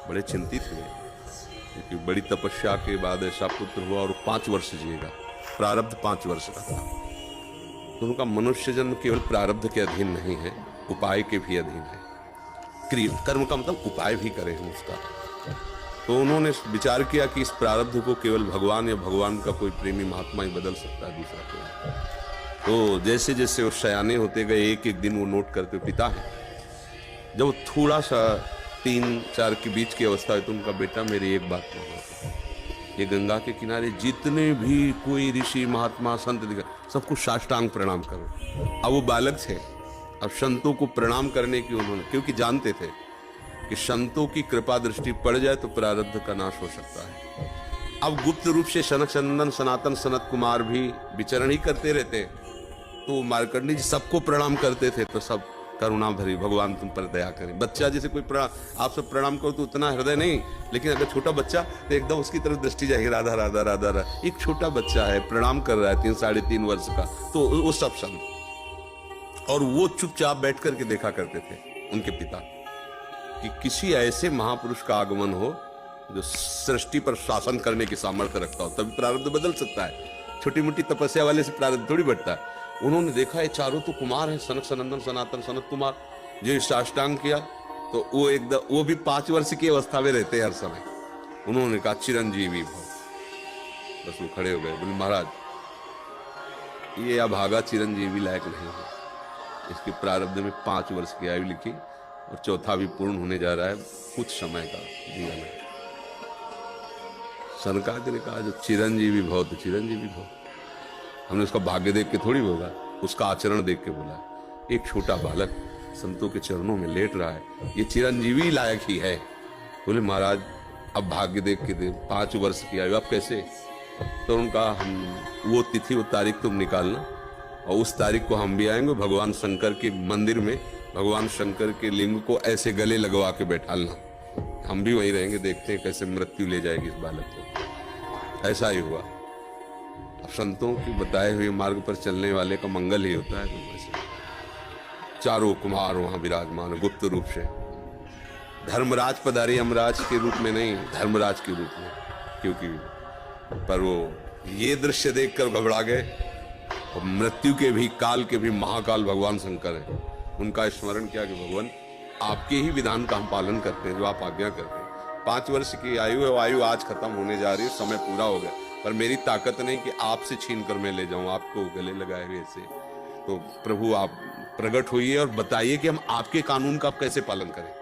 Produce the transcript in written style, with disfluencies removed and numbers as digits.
बड़े चिंतित हुए, क्योंकि बड़ी तपस्या के बाद ऐसा पुत्र हुआ और 5 वर्ष जिएगा। प्रारब्ध 5 वर्ष का था। तो उनका मनुष्य जन्म केवल प्रारब्ध के अधीन नहीं है, उपाय के भी अधीन है। कर्म का मतलब उपाय भी करें हम उसका। तो उन्होंने विचार किया कि इस प्रारब्ध को केवल भगवान या भगवान का कोई प्रेमी महात्मा ही बदल सकता है, दूसरा कोई। तो जैसे जैसे वो सयाने होते गए, एक एक दिन वो नोट करते, पिता है जब वो थोड़ा सा 3-4 के बीच की अवस्था है तो उनका बेटा मेरी एक बात मानो, ये गंगा के किनारे जितने भी कोई ऋषि महात्मा संत दिखा, सबको साष्टांग प्रणाम करो। अब वो बालक थे, अब संतों को प्रणाम करने की उन्होंने, क्योंकि जानते थे कि संतों की कृपा दृष्टि पड़ जाए तो प्रारब्ध का नाश हो सकता है। अब गुप्त रूप से सनक सनंदन सनातन सनत कुमार भी विचरण ही करते रहते, तो मार्कंडी जी सबको प्रणाम करते थे। तो सब करुणा भरी, भगवान तुम पर दया करें। बच्चा जैसे कोई आप सब प्रणाम करो तो उतना हृदय नहीं, लेकिन अगर छोटा बच्चा तो एकदम उसकी तरफ दृष्टि जाएगी, राधा राधा राधा राधा। एक छोटा बच्चा है, प्रणाम कर रहा है 3-3.5 वर्ष का, तो वो सब संत। और वो चुपचाप बैठ करके देखा करते थे उनके पिता कि किसी ऐसे महापुरुष का आगमन हो जो सृष्टि पर शासन करने की सामर्थ्य रखता हो, तभी प्रारब्ध बदल सकता है। छोटी मोटी तपस्या वाले से प्रारब्ध थोड़ी बढ़ता है। उन्होंने देखा ये चारों तो कुमार हैं, सनक सनंदन सनातन सनत कुमार, जो साष्टांग किया तो वो एकदम, वो भी 5 वर्ष की अवस्था में रहते हैं हर समय। उन्होंने कहा चिरंजीवी भव। बस वो खड़े हो गए, बोले महाराज ये अभागा चिरंजीवी लायक नहीं है, इसके प्रारब्ध में 5 वर्ष की आयु लिखी और चौथा भी पूर्ण होने जा रहा है, कुछ समय का जीवन है। सनकादिक ने कहा जो चिरंजीवी भव तो चिरंजीवी भव, हमने उसका भाग्य देख के थोड़ी बोला, उसका आचरण देख के बोला। एक छोटा बालक संतों के चरणों में लेट रहा है, ये चिरंजीवी लायक ही है। बोले महाराज अब भाग्य देख के दे, 5 वर्ष की आयु, अब कैसे? तो उनका हम वो तिथि वो तारीख तुम निकालना और उस तारीख को हम भी आएंगे, भगवान शंकर के मंदिर में भगवान शंकर के लिंग को ऐसे गले लगवा के बैठालना, हम भी वहीं रहेंगे, देखते हैं कैसे मृत्यु ले जाएगी इस बालक को। ऐसा ही हुआ। अब संतों के बताए हुए मार्ग पर चलने वाले का मंगल ही होता है। तो वैसे चारों कुमार वहां विराजमान गुप्त रूप से, धर्मराज पधारे, यमराज के रूप में नहीं, धर्मराज के रूप में, क्योंकि पर वो ये दृश्य देखकर घबरा गए। और मृत्यु के भी, काल के भी महाकाल भगवान शंकर है, उनका स्मरण किया कि भगवान आपके ही विधान का हम पालन करते हैं, जो आप आज्ञा करते हैं। 5 वर्ष की आयु है, वो आयु आज खत्म होने जा रही है, समय पूरा हो गया, पर मेरी ताकत नहीं कि आपसे छीन कर मैं ले जाऊं आपको गले लगाए हुए ऐसे। तो प्रभु आप प्रकट होइए और बताइए कि हम आपके कानून का कैसे पालन करें।